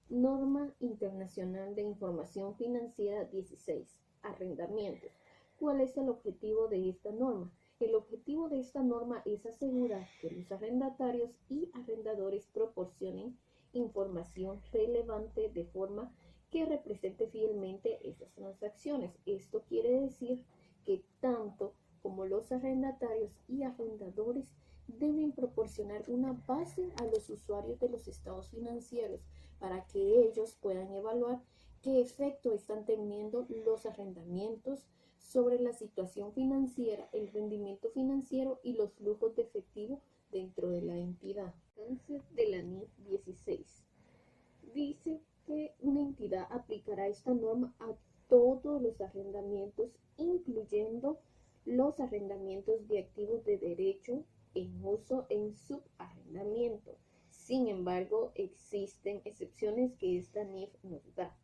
Norma Internacional de Información Financiera 16. Arrendamientos. ¿Cuál es el objetivo de esta norma? El objetivo de esta norma es asegurar que los arrendatarios y arrendadores proporcionen información relevante de forma que represente fielmente esas transacciones. Esto quiere decir que tanto como los arrendatarios y arrendadores deben proporcionar una base a los usuarios de los estados financieros para que ellos puedan evaluar qué efecto están teniendo los arrendamientos sobre la situación financiera, el rendimiento financiero y los flujos de efectivo dentro de la entidad. Entonces, de la NIF 16 dice que una entidad aplicará esta norma a todos los arrendamientos, incluyendo los arrendamientos de activos de derecho en uso en subarrendamiento. Sin embargo, existen excepciones que esta NIF nos da,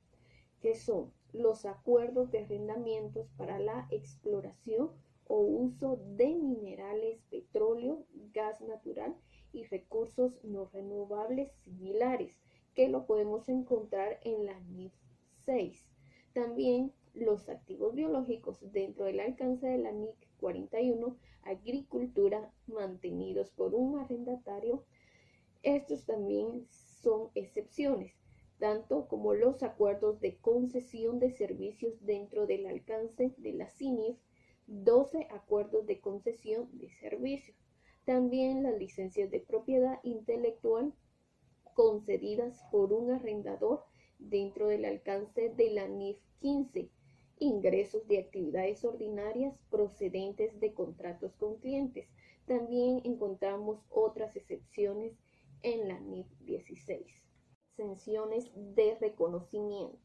que son los acuerdos de arrendamientos para la exploración o uso de minerales, petróleo, gas natural y recursos no renovables similares, que lo podemos encontrar en la NIF 6. También los activos biológicos dentro del alcance de la NIC 41, agricultura, mantenidos por un arrendatario. Estos también son excepciones, tanto como los acuerdos de concesión de servicios dentro del alcance de la CINIF, 12 acuerdos de concesión de servicios. También las licencias de propiedad intelectual concedidas por un arrendador dentro del alcance de la NIF 15, ingresos de actividades ordinarias procedentes de contratos con clientes. También encontramos otras excepciones en la NIF 16. Exenciones de reconocimiento.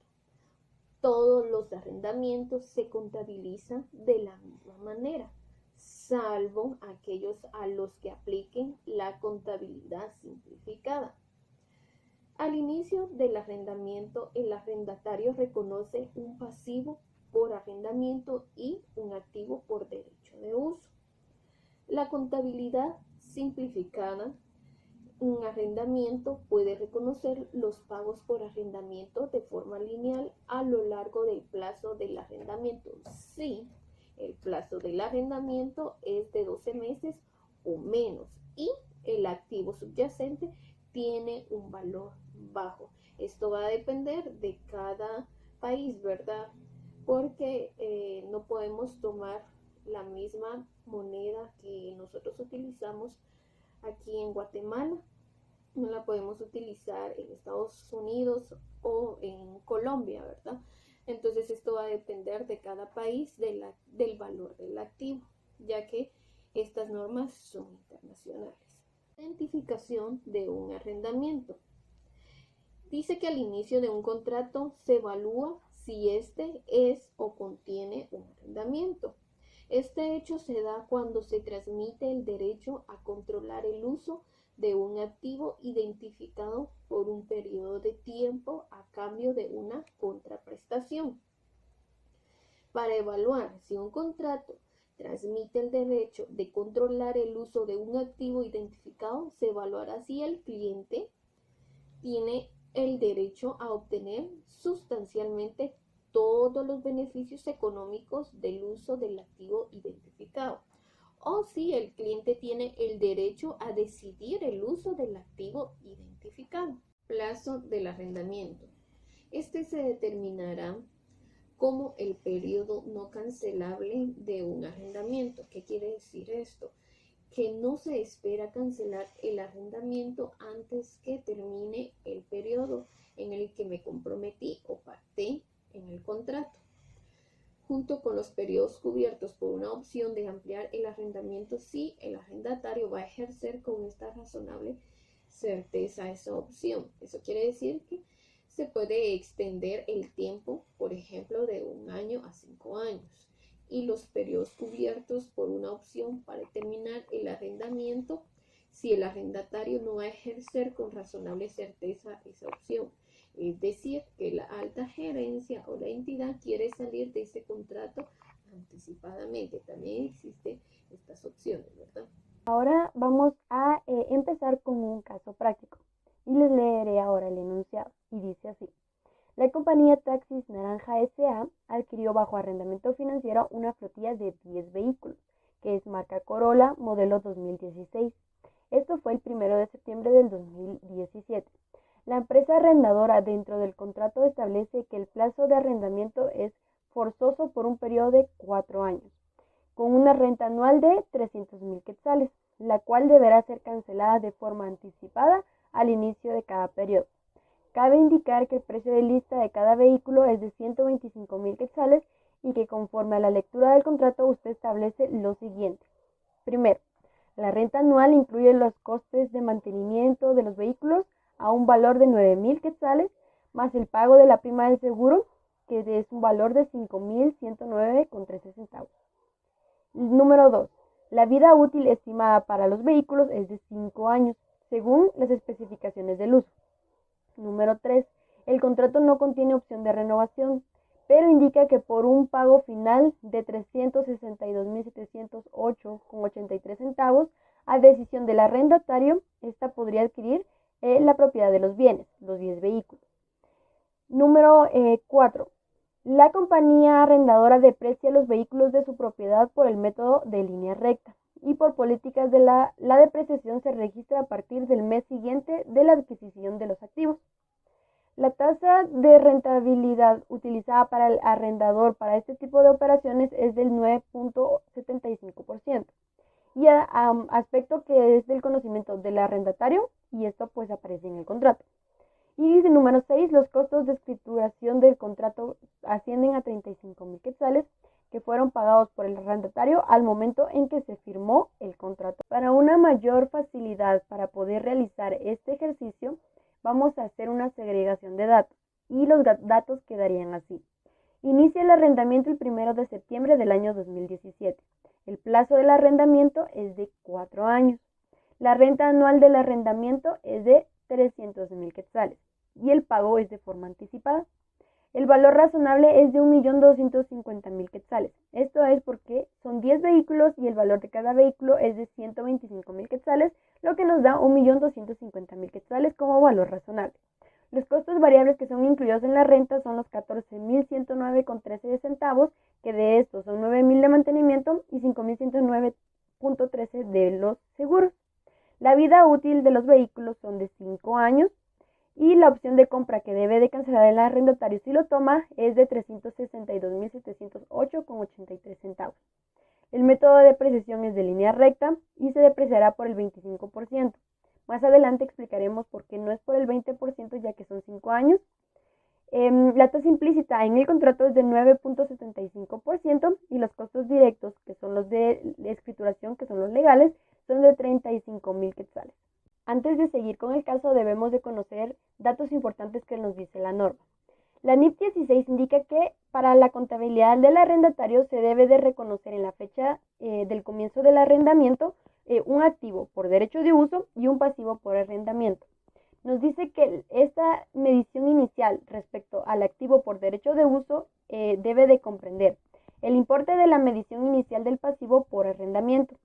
Todos los arrendamientos se contabilizan de la misma manera, salvo aquellos a los que apliquen la contabilidad simplificada. Al inicio del arrendamiento, el arrendatario reconoce un pasivo por arrendamiento y un activo por derecho de uso. La contabilidad simplificada, un arrendamiento puede reconocer los pagos por arrendamiento de forma lineal a lo largo del plazo del arrendamiento, si el plazo del arrendamiento es de 12 meses o menos y el activo subyacente tiene un valor bajo. Esto va a depender de cada país, ¿verdad? Porque no podemos tomar la misma moneda que nosotros utilizamos aquí en Guatemala, no la podemos utilizar en Estados Unidos o en Colombia, ¿verdad? Entonces esto va a depender de cada país del valor del activo, ya que estas normas son internacionales. Identificación de un arrendamiento. Dice que al inicio de un contrato se evalúa si este es o contiene un arrendamiento. Este hecho se da cuando se transmite el derecho a controlar el uso de un activo identificado por un periodo de tiempo a cambio de una contraprestación. Para evaluar si un contrato transmite el derecho de controlar el uso de un activo identificado, se evaluará si el cliente tiene el derecho a obtener sustancialmente todos los beneficios económicos del uso del activo identificado, o si el cliente tiene el derecho a decidir el uso del activo identificado. Plazo del arrendamiento. Este se determinará como el periodo no cancelable de un arrendamiento. ¿Qué quiere decir esto? Que no se espera cancelar el arrendamiento antes que termine el periodo en el que me comprometí o pacté en el contrato. Junto con los periodos cubiertos por una opción de ampliar el arrendamiento si el arrendatario va a ejercer con esta razonable certeza esa opción. Eso quiere decir que se puede extender el tiempo, por ejemplo, de 1 año a 5 años. Y los periodos cubiertos por una opción para terminar el arrendamiento si el arrendatario no va a ejercer con razonable certeza esa opción. Es decir, que la alta gerencia o la entidad quiere salir de ese contrato anticipadamente. También existen estas opciones, ¿verdad? Ahora vamos a empezar con un caso práctico. Y les leeré ahora el enunciado, y dice así. La compañía Taxis Naranja S.A. adquirió bajo arrendamiento financiero una flotilla de 10 vehículos, que es marca Corolla, modelo 2016. Esto fue el 1 de septiembre del 2017. La empresa arrendadora dentro del contrato establece que el plazo de arrendamiento es forzoso por un periodo de 4 años, con una renta anual de 300.000 quetzales, la cual deberá ser cancelada de forma anticipada al inicio de cada periodo. Cabe indicar que el precio de lista de cada vehículo es de 125.000 quetzales y que conforme a la lectura del contrato usted establece lo siguiente. Primero, la renta anual incluye los costes de mantenimiento de los vehículos a un valor de 9.000 quetzales, más el pago de la prima del seguro, que es un valor de 5.109,13 centavos. Número 2. La vida útil estimada para los vehículos es de 5 años, según las especificaciones del uso. Número 3. El contrato no contiene opción de renovación, pero indica que por un pago final de 362.708,83 centavos, a decisión del arrendatario, esta podría adquirir la propiedad de los bienes, los 10 vehículos. Número 4. La compañía arrendadora deprecia los vehículos de su propiedad por el método de línea recta y por políticas de la depreciación se registra a partir del mes siguiente de la adquisición de los activos. La tasa de rentabilidad utilizada para el arrendador para este tipo de operaciones es del 9.75%, y aspecto que es del conocimiento del arrendatario, y esto pues aparece en el contrato. Y número 6, los costos de escrituración del contrato ascienden a 35.000 quetzales, que fueron pagados por el arrendatario al momento en que se firmó el contrato. Para una mayor facilidad para poder realizar este ejercicio, vamos a hacer una segregación de datos, y los datos quedarían así. Inicia el arrendamiento el 1 de septiembre del año 2017. El plazo del arrendamiento es de 4 años. La renta anual del arrendamiento es de 300.000 quetzales y el pago es de forma anticipada. El valor razonable es de 1.250.000 quetzales. Esto es porque son 10 vehículos y el valor de cada vehículo es de 125.000 quetzales, lo que nos da 1.250.000 quetzales como valor razonable. Los costos variables que son incluidos en la renta son los 14.109,13 centavos, que de estos son 9.000 de mantenimiento y 5.109,13 de los seguros. La vida útil de los vehículos son de 5 años y la opción de compra que debe de cancelar el arrendatario si lo toma es de 362.708,83 centavos. El método de depreciación es de línea recta y se depreciará por el 25%. Más adelante explicaremos por qué no es por el 20%, ya que son 5 años. La tasa implícita en el contrato es de 9.75% y los costos directos, que son los de escrituración, que son los legales, son de 35.000 quetzales. Antes de seguir con el caso, debemos de conocer datos importantes que nos dice la norma. La NIP 16 indica que para la contabilidad del arrendatario se debe de reconocer en la fecha del comienzo del arrendamiento un activo por derecho de uso y un pasivo por arrendamiento. Nos dice que esta medición inicial respecto al activo por derecho de uso debe de comprender el importe de la medición inicial del pasivo por arrendamiento,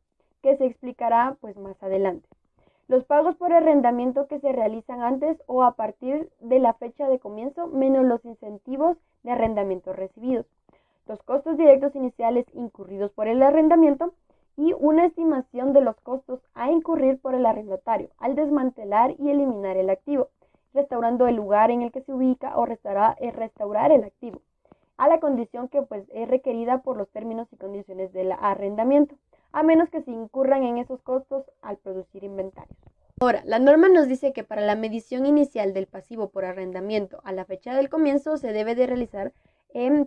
que se explicará pues más adelante. Los pagos por arrendamiento que se realizan antes o a partir de la fecha de comienzo, menos los incentivos de arrendamiento recibidos, los costos directos iniciales incurridos por el arrendamiento y una estimación de los costos a incurrir por el arrendatario al desmantelar y eliminar el activo, restaurando el lugar en el que se ubica o restaurar el activo, a la condición que pues es requerida por los términos y condiciones del arrendamiento, a menos que se incurran en esos costos al producir inventarios. Ahora, la norma nos dice que para la medición inicial del pasivo por arrendamiento a la fecha del comienzo se debe de realizar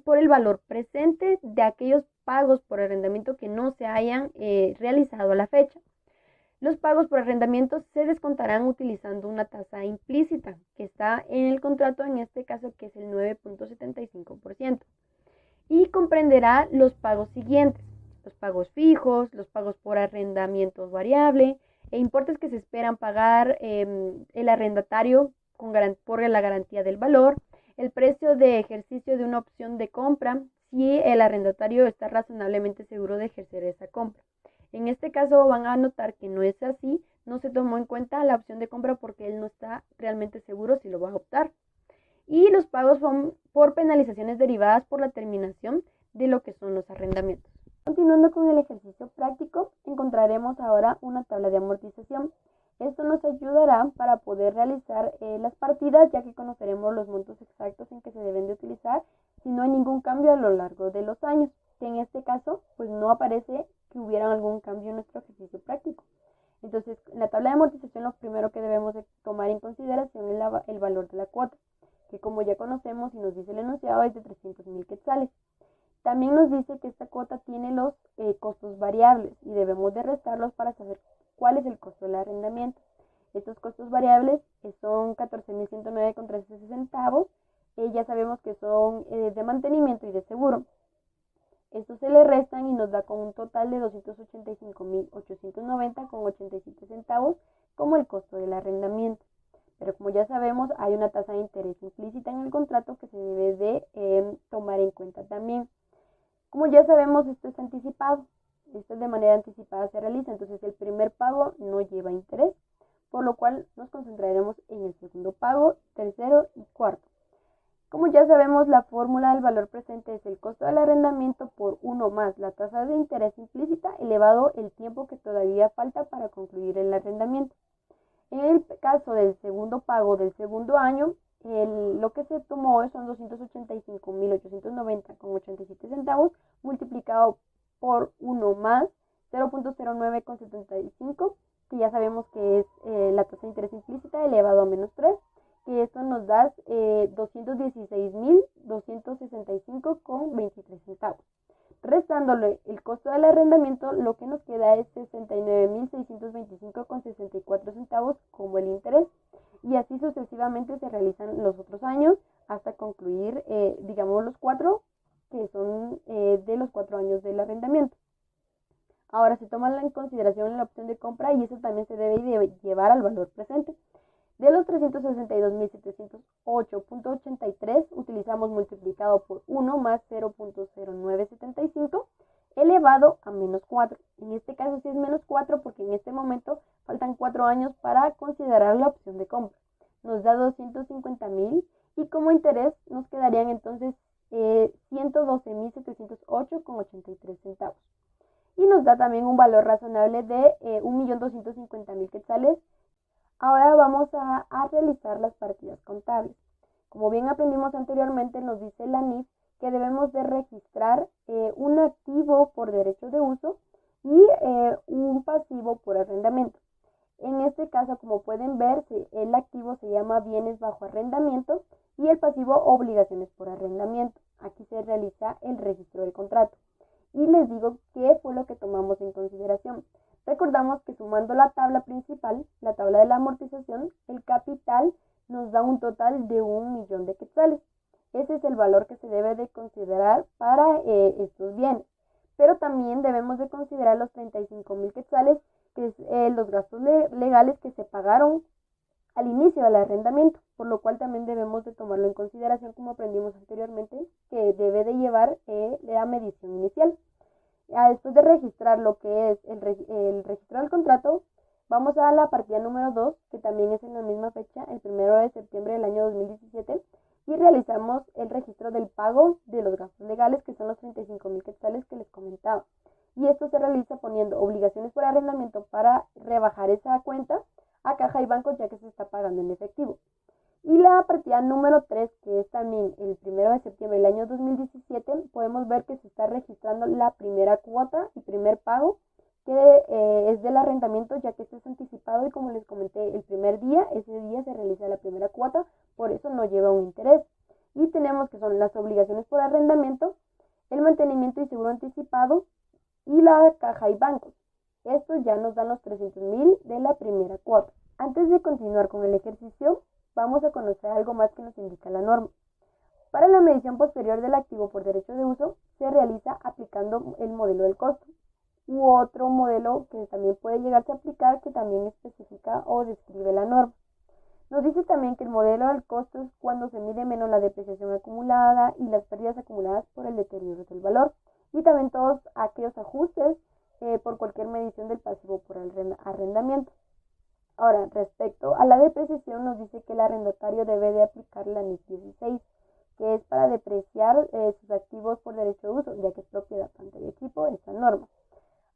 por el valor presente de aquellos pagos por arrendamiento que no se hayan realizado a la fecha. Los pagos por arrendamiento se descontarán utilizando una tasa implícita que está en el contrato, en este caso que es el 9.75%, y comprenderá los pagos siguientes: los pagos fijos, los pagos por arrendamiento variable e importes que se esperan pagar el arrendatario por la garantía del valor, el precio de ejercicio de una opción de compra si el arrendatario está razonablemente seguro de ejercer esa compra. En este caso van a notar que no es así, no se tomó en cuenta la opción de compra porque él no está realmente seguro si lo va a optar. Y los pagos son por penalizaciones derivadas por la terminación de lo que son los arrendamientos. Continuando con el ejercicio práctico, encontraremos ahora una tabla de amortización. Esto nos ayudará para poder realizar las partidas, ya que conoceremos los montos exactos en que se deben de utilizar si no hay ningún cambio a lo largo de los años, que en este caso pues no aparece que hubiera algún cambio en nuestro ejercicio práctico. Entonces, en la tabla de amortización lo primero que debemos de tomar en consideración es el valor de la cuota, que como ya conocemos y nos dice el enunciado es de 300,000 quetzales. También nos dice que esta cuota tiene los costos variables y debemos de restarlos para saber cuál es el costo del arrendamiento. Estos costos variables son 14,109,13 centavos. Ya sabemos que son de mantenimiento y de seguro. Estos se le restan y nos da con un total de 285,890,87 centavos como el costo del arrendamiento. Pero como ya sabemos, hay una tasa de interés implícita en el contrato que se debe de tomar en cuenta también. Como ya sabemos, esto es anticipado. Esto de manera anticipada se realiza, entonces el primer pago no lleva interés, por lo cual nos concentraremos en el segundo pago, tercero y cuarto. Como ya sabemos, la fórmula del valor presente es el costo del arrendamiento por 1 más la tasa de interés implícita elevado el tiempo que todavía falta para concluir el arrendamiento. En el caso del segundo pago del segundo año, lo que se tomó son 285,890,87 centavos multiplicado por 1 más 0.0975, que ya sabemos que es la tasa de interés implícita elevado a menos 3, que esto nos da 216,265,23 centavos. Restándole el costo del arrendamiento, lo que nos queda es 69,625,64 centavos como el interés, y así sucesivamente se realizan los otros años hasta concluir, digamos, los 4, que son de los 4 años del arrendamiento. Ahora se toma en consideración la opción de compra y eso también se debe llevar al valor presente. De los 362,708,83 utilizamos multiplicado por 1 más 0.0975 elevado a menos 4. En este caso sí es menos 4 porque en este momento faltan 4 años para considerar la opción de compra. Nos da 250,000 y como interés nos quedarían entonces 112,708,83 centavos. Y nos da también un valor razonable de 1,250,000 quetzales. Ahora vamos a realizar las partidas contables. Como bien aprendimos anteriormente, nos dice la NIF que debemos de registrar un activo por derecho de uso y un pasivo por arrendamiento. En este caso, como pueden ver, el activo se llama bienes bajo arrendamiento y el pasivo obligaciones por arrendamiento. Aquí se realiza el registro del contrato. Y les digo qué fue lo que tomamos en consideración. Recordamos que sumando la tabla principal, la tabla de la amortización, el capital nos da un total de 1,000,000 de quetzales. Ese es el valor que se debe de considerar para estos bienes. Pero también debemos de considerar los 35,000 quetzales, que es los gastos legales que se pagaron al inicio del arrendamiento, por lo cual también debemos de tomarlo en consideración, como aprendimos anteriormente, que debe de llevar la medición inicial. Después de registrar lo que es el registro del contrato, vamos a la partida número 2, que también es en la misma fecha, el 1 de septiembre del año 2017, y realizamos el registro del pago de los gastos legales, que son los 35,000 quetzales que les comentaba. Y esto se realiza poniendo obligaciones por arrendamiento para rebajar esa cuenta a caja y banco, ya que se está pagando en efectivo. Y la partida número 3, que es también el 1 de septiembre del año 2017, podemos ver que se está registrando la primera cuota y primer pago, que es del arrendamiento, ya que este es anticipado y como les comenté el primer día, ese día se realiza la primera cuota, por eso no lleva un interés. Y tenemos que son las obligaciones por arrendamiento, el mantenimiento y seguro anticipado y la caja y bancos. Esto ya nos dan los 300,000 de la primera cuota. Antes de continuar con el ejercicio, vamos a conocer algo más que nos indica la norma. Para la medición posterior del activo por derecho de uso, se realiza aplicando el modelo del costo u otro modelo que también puede llegarse a aplicar, que también especifica o describe la norma. Nos dice también que el modelo del costo es cuando se mide menos la depreciación acumulada y las pérdidas acumuladas por el deterioro del valor, y también todos aquellos ajustes por cualquier medición del pasivo por arrendamiento. Ahora, respecto a la depreciación, nos dice que el arrendatario debe de aplicar la NIF 16, que es para depreciar sus activos por derecho de uso, ya que es propiedad tanto del equipo, esta norma.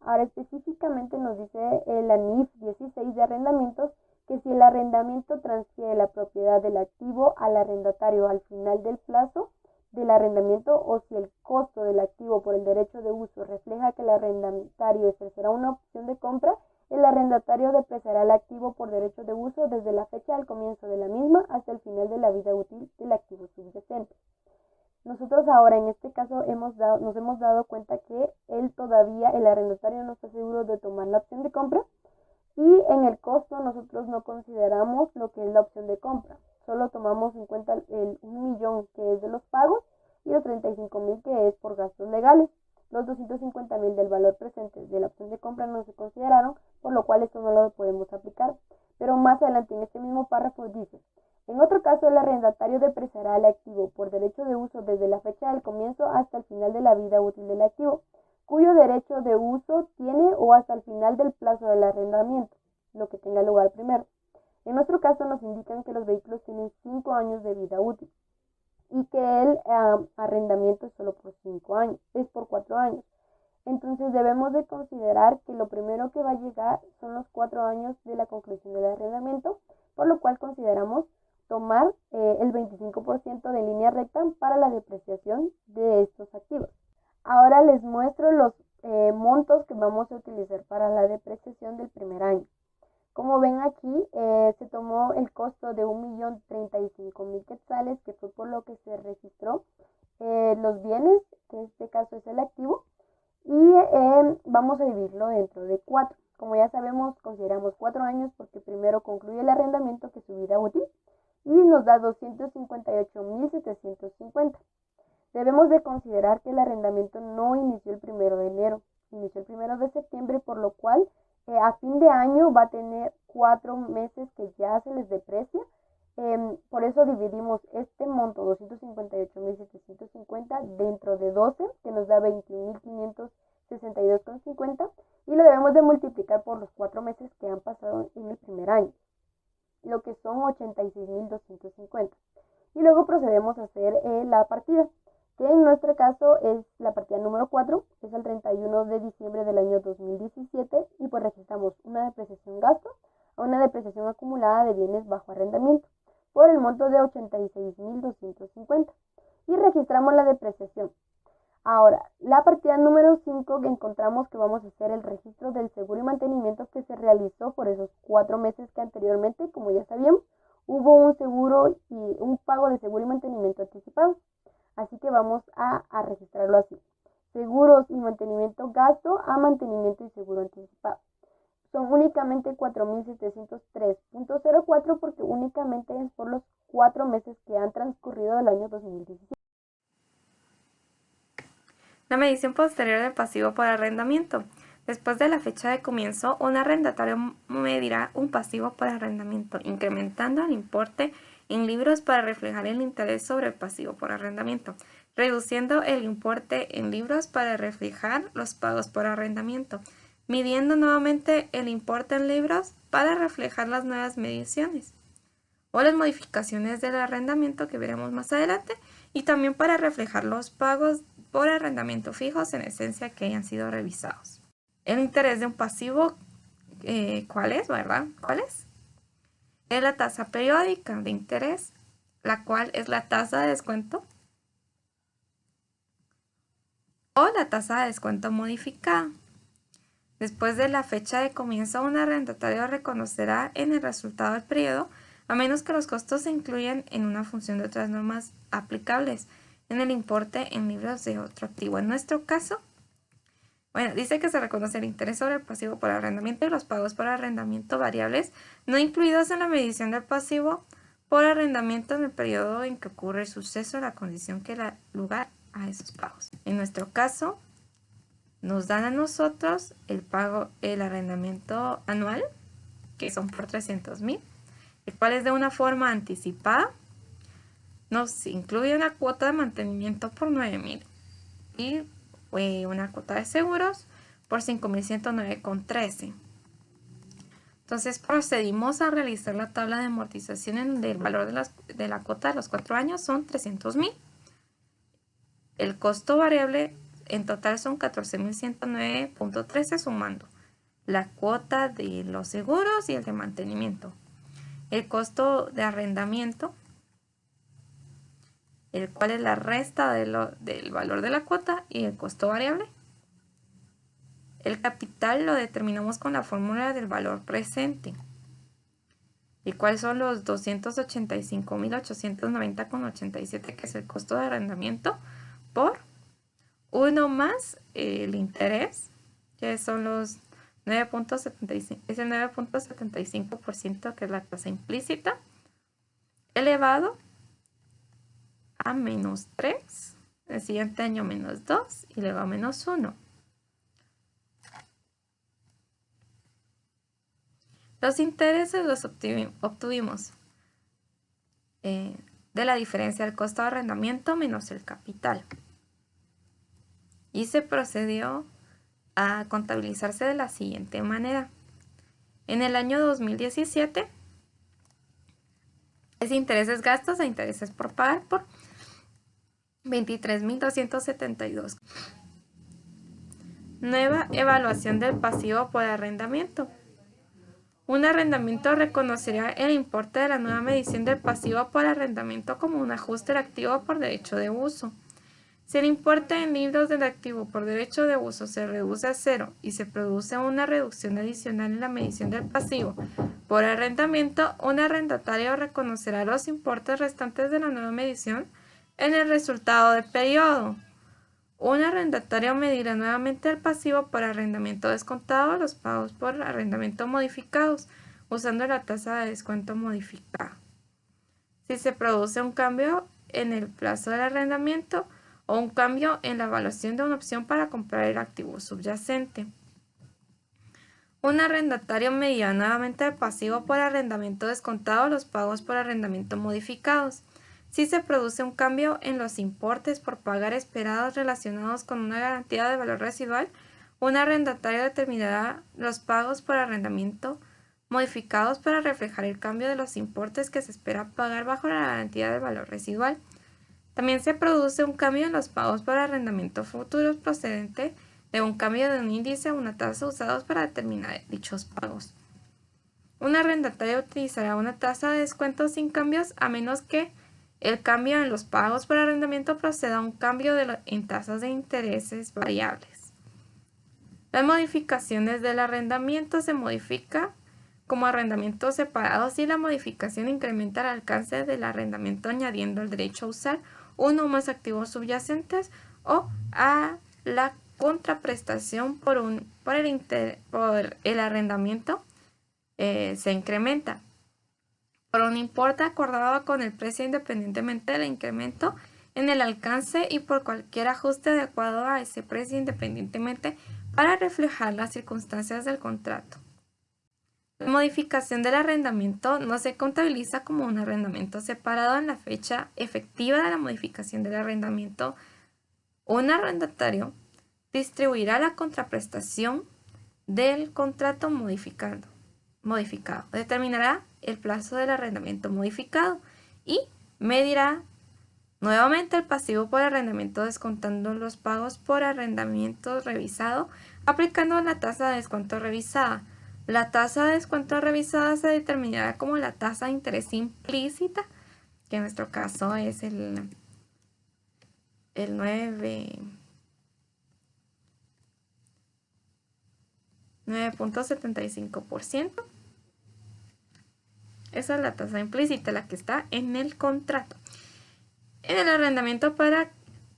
Ahora, específicamente nos dice la NIF 16 de arrendamientos que si el arrendamiento transfiere la propiedad del activo al arrendatario al final del plazo del arrendamiento o si el costo del activo por el derecho de uso refleja que el arrendatario ejercerá una opción de compra, el arrendatario depreciará el activo por derecho de uso desde la fecha del comienzo de la misma hasta el final de la vida útil del activo subyacente. Nosotros ahora en este caso nos hemos dado cuenta que el arrendatario no está seguro de tomar la opción de compra y en el costo nosotros no consideramos lo que es la opción de compra. Solo tomamos en cuenta el 1.000.000 que es de los pagos y los 35.000 que es por gastos legales. Los 250.000 del valor presente de la opción de compra no se consideraron, por lo cual esto no lo podemos aplicar. Pero más adelante en este mismo párrafo dice: en otro caso, el arrendatario depreciará el activo por derecho de uso desde la fecha del comienzo hasta el final de la vida útil del activo, cuyo derecho de uso tiene o hasta el final del plazo del arrendamiento, lo que tenga lugar primero. En nuestro caso nos indican que los vehículos tienen 5 años de vida útil y que el arrendamiento es solo por 5 años, es por 4 años. Entonces debemos de considerar que lo primero que va a llegar son los 4 años de la conclusión del arrendamiento, por lo cual consideramos tomar el 25% de línea recta para la depreciación de estos activos. Ahora les muestro los montos que vamos a utilizar para la depreciación del primer año. Como ven aquí, se tomó el costo de 1.035.000 quetzales, que fue por lo que se registró los bienes, que en este caso es el activo, y vamos a dividirlo dentro de 4. Como ya sabemos, consideramos 4 años porque primero concluye el arrendamiento, que es su vida útil, y nos da 258.750. Debemos de considerar que el arrendamiento no inició el 1 de enero, inició el 1 de septiembre, por lo cual a fin de año va a tener 4 meses que ya se les deprecia. Por eso dividimos este monto, 258.750, dentro de 12, que nos da 21.562,50, y lo debemos de multiplicar por los 4 meses que han pasado en el primer año, lo que son 86.250. Y luego procedemos a hacer la partida, que en nuestro caso es la partida número 4, es el 31 de diciembre del año 2017, y pues registramos una depreciación gasto a una depreciación acumulada de bienes bajo arrendamiento por el monto de 86.250 y registramos la depreciación. Ahora, la partida número 5, que encontramos que vamos a hacer el registro del seguro y mantenimiento que se realizó por esos 4 meses que anteriormente, como ya sabíamos, hubo un seguro y un pago de seguro y mantenimiento anticipado. Así que vamos a registrarlo así: seguros y mantenimiento gasto a mantenimiento y seguro anticipado. Son únicamente 4.703.04 porque únicamente es por los 4 meses que han transcurrido del año 2017. La medición posterior del pasivo por arrendamiento. Después de la fecha de comienzo, un arrendatario medirá un pasivo por arrendamiento, incrementando el importe en libros para reflejar el interés sobre el pasivo por arrendamiento, reduciendo el importe en libros para reflejar los pagos por arrendamiento, midiendo nuevamente el importe en libros para reflejar las nuevas mediciones o las modificaciones del arrendamiento que veremos más adelante, y también para reflejar los pagos por arrendamiento fijos en esencia que hayan sido revisados. El interés de un pasivo, ¿cuál es, verdad? ¿Cuál es? Es la tasa periódica de interés, la cual es la tasa de descuento o la tasa de descuento modificada. Después de la fecha de comienzo, un arrendatario reconocerá en el resultado del periodo, a menos que los costos se incluyan en una función de otras normas aplicables, en el importe en libros de otro activo. En nuestro caso, dice que se reconoce el interés sobre el pasivo por arrendamiento y los pagos por arrendamiento variables no incluidos en la medición del pasivo por arrendamiento en el periodo en que ocurre el suceso de la condición que da lugar a esos pagos. En nuestro caso, nos dan a nosotros el arrendamiento anual, que son por 300.000, el cual es de una forma anticipada. Nos incluye una cuota de mantenimiento por 9.000 y una cuota de seguros por 5.109,13. Entonces procedimos a realizar la tabla de amortización en donde el valor de la cuota de los 4 años son 300.000. El costo variable en total son 14.109.13 sumando la cuota de los seguros y el de mantenimiento. El costo de arrendamiento, el cual es la resta del valor de la cuota y el costo variable. El capital lo determinamos con la fórmula del valor presente. ¿Y cuáles son los 285.890,87, que es el costo de arrendamiento? Por 1 más el interés, que son los 9.75, es el 9.75%, que es la tasa implícita, elevado a menos 3, el siguiente año menos 2 y luego a menos 1. Los intereses los obtuvimos de la diferencia del costo de arrendamiento menos el capital. Y se procedió a contabilizarse de la siguiente manera. En el año 2017, es intereses gastos e intereses por pagar por 23.272. Nueva evaluación del pasivo por arrendamiento. Un arrendamiento reconocerá el importe de la nueva medición del pasivo por arrendamiento como un ajuste del activo por derecho de uso. Si el importe en libros del activo por derecho de uso se reduce a 0 y se produce una reducción adicional en la medición del pasivo por arrendamiento, un arrendatario reconocerá los importes restantes de la nueva medición en el resultado del periodo. Un arrendatario medirá nuevamente el pasivo por arrendamiento descontado a los pagos por arrendamiento modificados, usando la tasa de descuento modificada. Si se produce un cambio en el plazo del arrendamiento o un cambio en la evaluación de una opción para comprar el activo subyacente. Un arrendatario medirá nuevamente el pasivo por arrendamiento descontado a los pagos por arrendamiento modificados. Si se produce un cambio en los importes por pagar esperados relacionados con una garantía de valor residual, un arrendatario determinará los pagos por arrendamiento modificados para reflejar el cambio de los importes que se espera pagar bajo la garantía de valor residual. También se produce un cambio en los pagos por arrendamiento futuros procedente de un cambio de un índice o una tasa usados para determinar dichos pagos. Un arrendatario utilizará una tasa de descuento sin cambios a menos que el cambio en los pagos por arrendamiento proceda a un cambio en tasas de intereses variables. Las modificaciones del arrendamiento se modifica como arrendamiento separado si la modificación incrementa el alcance del arrendamiento añadiendo el derecho a usar uno o más activos subyacentes o a la contraprestación por el arrendamiento se incrementa por un importe acordado con el precio independientemente del incremento en el alcance y por cualquier ajuste adecuado a ese precio independientemente para reflejar las circunstancias del contrato. La modificación del arrendamiento no se contabiliza como un arrendamiento separado en la fecha efectiva de la modificación del arrendamiento. Un arrendatario distribuirá la contraprestación del contrato modificado, determinará el plazo del arrendamiento modificado y medirá nuevamente el pasivo por arrendamiento descontando los pagos por arrendamiento revisado, aplicando la tasa de descuento revisada. La tasa de descuento revisada se determinará como la tasa de interés implícita, que en nuestro caso es el 9.75%. Esa es la tasa implícita, la que está en el contrato. En el arrendamiento para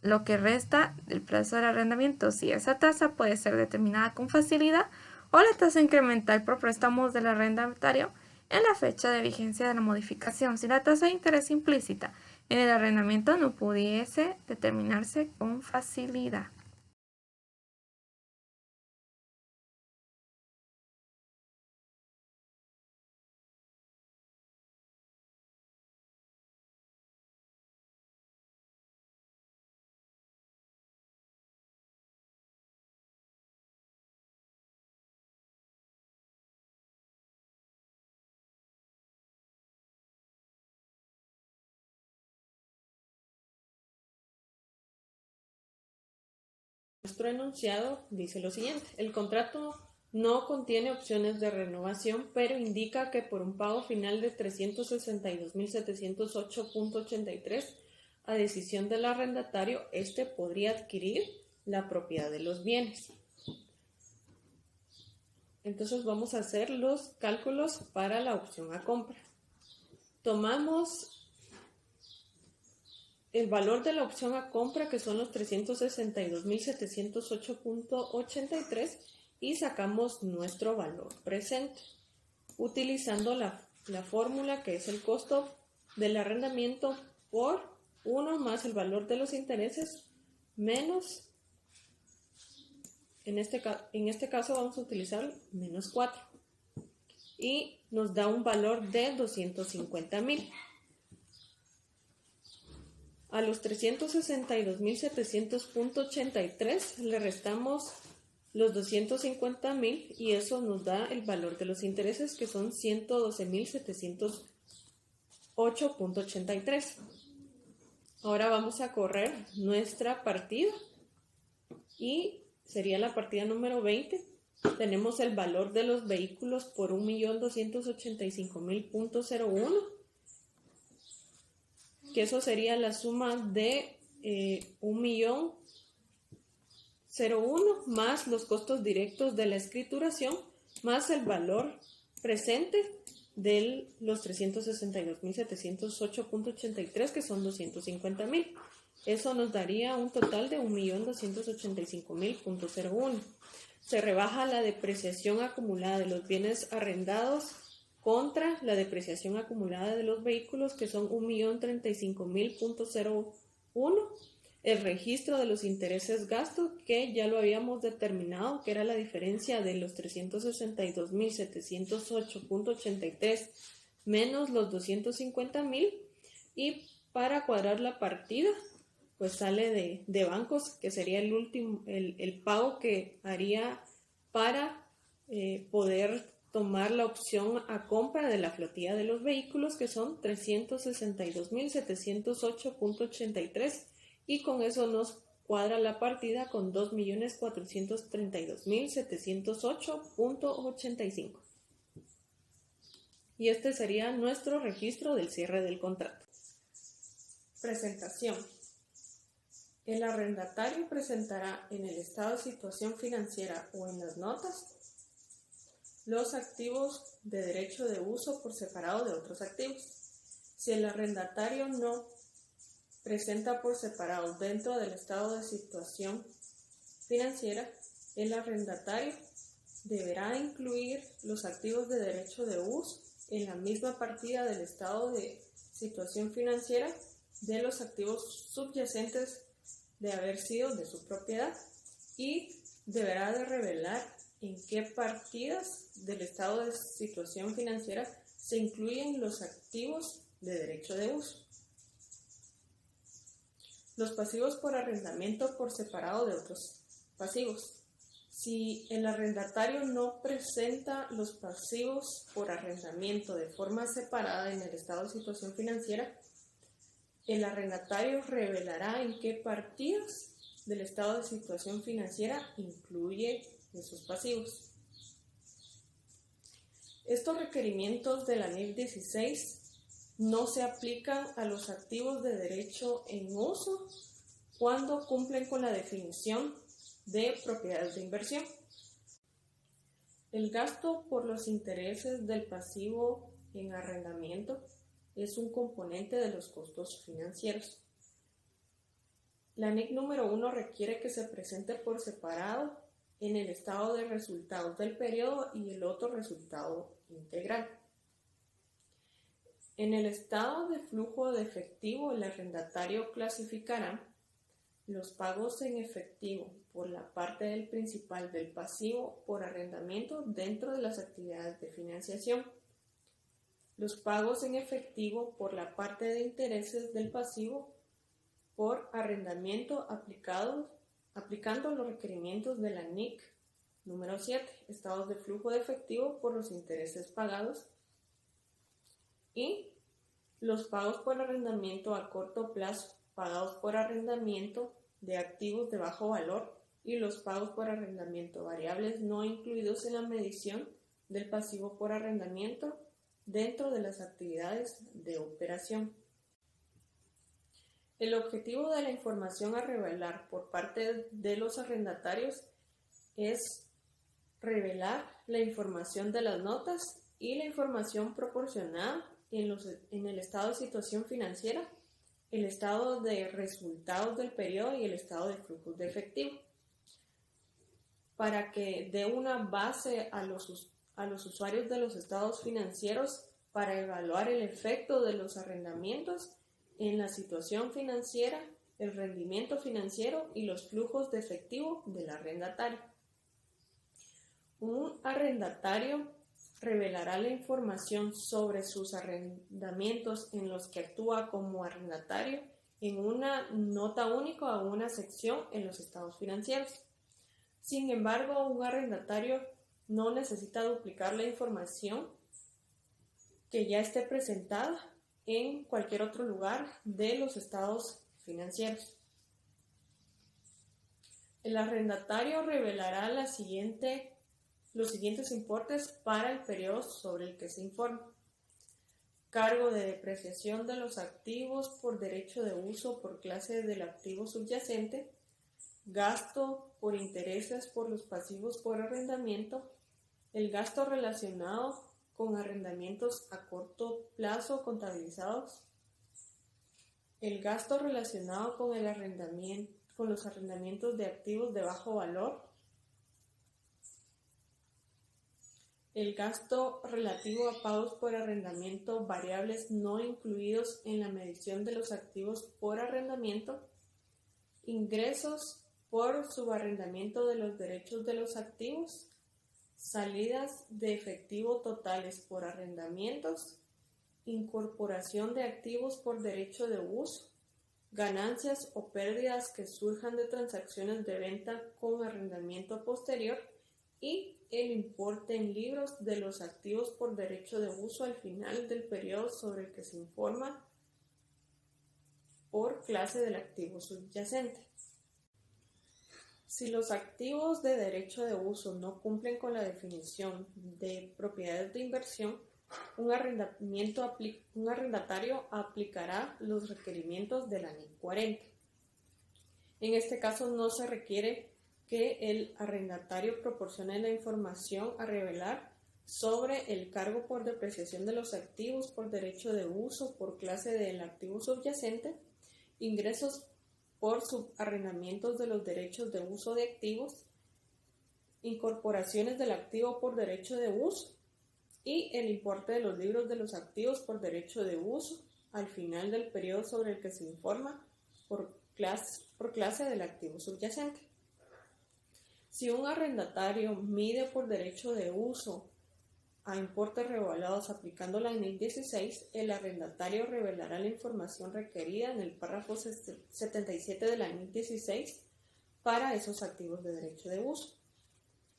lo que resta del plazo del arrendamiento, si esa tasa puede ser determinada con facilidad o la tasa incremental por préstamos del arrendatario en la fecha de vigencia de la modificación, si la tasa de interés implícita en el arrendamiento no pudiese determinarse con facilidad. nuestro enunciado dice lo siguiente: el contrato no contiene opciones de renovación, pero indica que por un pago final de 362.708.83, a decisión del arrendatario, éste podría adquirir la propiedad de los bienes. Entonces vamos a hacer los cálculos para la opción a compra. Tomamos el valor de la opción a compra, que son los 362.708.83, y sacamos nuestro valor presente, utilizando la fórmula que es el costo del arrendamiento por 1 más el valor de los intereses menos, en este caso vamos a utilizar menos 4, y nos da un valor de 250.000. A los 362.700.83 le restamos los 250.000 y eso nos da el valor de los intereses, que son 112.708.83. Ahora vamos a correr nuestra partida y sería la partida número 20. Tenemos el valor de los vehículos por 1.285.000.01, que eso sería la suma de 1.001.000 más los costos directos de la escrituración, más el valor presente de los 362.708.83, que son 250.000. Eso nos daría un total de 1.285.000.01. Se rebaja la depreciación acumulada de los bienes arrendados contra la depreciación acumulada de los vehículos, que son 1.035.001, el registro de los intereses gastos, que ya lo habíamos determinado, que era la diferencia de los 362.708.83 menos los 250.000, y para cuadrar la partida, pues sale de bancos, que sería el pago que haría para poder tomar la opción a compra de la flotilla de los vehículos, que son 362.708.83, y con eso nos cuadra la partida con 2.432.708.85. Y este sería nuestro registro del cierre del contrato. Presentación. El arrendatario presentará en el estado de situación financiera o en las notas los activos de derecho de uso por separado de otros activos. Si el arrendatario no presenta por separado dentro del estado de situación financiera, el arrendatario deberá incluir los activos de derecho de uso en la misma partida del estado de situación financiera de los activos subyacentes de haber sido de su propiedad, y deberá de revelar en qué partidas del estado de situación financiera se incluyen los activos de derecho de uso. Los pasivos por arrendamiento por separado de otros pasivos. Si el arrendatario no presenta los pasivos por arrendamiento de forma separada en el estado de situación financiera, el arrendatario revelará en qué partidas del estado de situación financiera incluye esos pasivos. Estos requerimientos de la NIF 16 no se aplican a los activos de derecho en uso cuando cumplen con la definición de propiedades de inversión. El gasto por los intereses del pasivo en arrendamiento es un componente de los costos financieros. La NIC número 1 requiere que se presente por separado en el estado de resultados del periodo y el otro resultado integral. En el estado de flujo de efectivo, el arrendatario clasificará los pagos en efectivo por la parte del principal del pasivo por arrendamiento dentro de las actividades de financiación, los pagos en efectivo por la parte de intereses del pasivo por arrendamiento aplicando los requerimientos de la NIC número 7, estados de flujo de efectivo por los intereses pagados, y los pagos por arrendamiento a corto plazo pagados por arrendamiento de activos de bajo valor y los pagos por arrendamiento variables no incluidos en la medición del pasivo por arrendamiento dentro de las actividades de operación. El objetivo de la información a revelar por parte de los arrendatarios es revelar la información de las notas y la información proporcionada en el estado de situación financiera, el estado de resultados del periodo y el estado de flujos de efectivo, para que dé una base a los usuarios de los estados financieros para evaluar el efecto de los arrendamientos en la situación financiera, el rendimiento financiero y los flujos de efectivo del arrendatario. Un arrendatario revelará la información sobre sus arrendamientos en los que actúa como arrendatario en una nota única o una sección en los estados financieros. Sin embargo, un arrendatario no necesita duplicar la información que ya esté presentada en cualquier otro lugar de los estados financieros. El arrendatario revelará los siguientes importes para el periodo sobre el que se informa: cargo de depreciación de los activos por derecho de uso por clase del activo subyacente, gasto por intereses por los pasivos por arrendamiento, el gasto relacionado con arrendamientos a corto plazo contabilizados, el gasto relacionado con los arrendamientos de activos de bajo valor, el gasto relativo a pagos por arrendamiento variables no incluidos en la medición de los activos por arrendamiento, ingresos por subarrendamiento de los derechos de los activos, salidas de efectivo totales por arrendamientos, incorporación de activos por derecho de uso, ganancias o pérdidas que surjan de transacciones de venta con arrendamiento posterior y el importe en libros de los activos por derecho de uso al final del periodo sobre el que se informa por clase del activo subyacente. Si los activos de derecho de uso no cumplen con la definición de propiedades de inversión, un arrendatario aplicará los requerimientos de la NIC 40. En este caso no se requiere que el arrendatario proporcione la información a revelar sobre el cargo por depreciación de los activos por derecho de uso por clase del activo subyacente, ingresos por subarrendamientos de los derechos de uso de activos, incorporaciones del activo por derecho de uso y el importe de los libros de los activos por derecho de uso al final del periodo sobre el que se informa por clase del activo subyacente. Si un arrendatario mide por derecho de uso a importes revelados aplicando la NIC 16, el arrendatario revelará la información requerida en el párrafo 77 de la NIC 16 para esos activos de derecho de uso.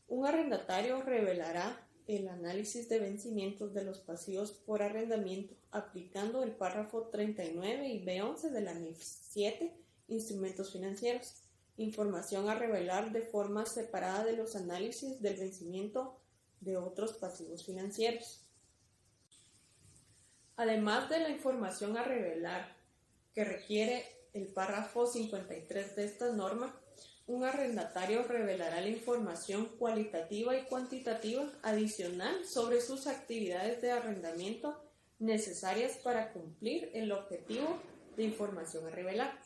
Un arrendatario revelará el análisis de vencimientos de los pasivos por arrendamiento aplicando el párrafo 39 y B11 de la NIC 7, instrumentos financieros. Información a revelar de forma separada de los análisis del vencimiento de otros pasivos financieros. Además de la información a revelar que requiere el párrafo 53 de esta norma, un arrendatario revelará la información cualitativa y cuantitativa adicional sobre sus actividades de arrendamiento necesarias para cumplir el objetivo de información a revelar.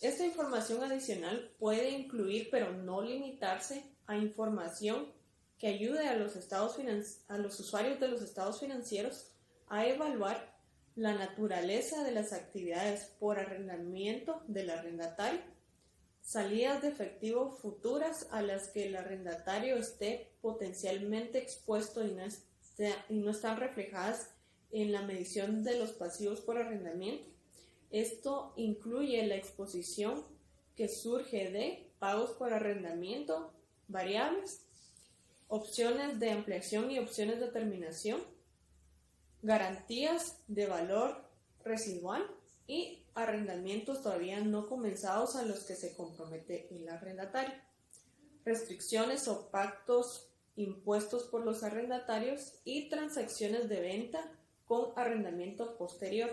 Esta información adicional puede incluir, pero no limitarse a información que ayude a los usuarios de los estados financieros a evaluar la naturaleza de las actividades por arrendamiento del arrendatario, salidas de efectivo futuras a las que el arrendatario esté potencialmente expuesto y no están reflejadas en la medición de los pasivos por arrendamiento. Esto incluye la exposición que surge de pagos por arrendamiento variables, opciones de ampliación y opciones de terminación, garantías de valor residual y arrendamientos todavía no comenzados a los que se compromete el arrendatario. restricciones o pactos impuestos por los arrendatarios y transacciones de venta con arrendamiento posterior.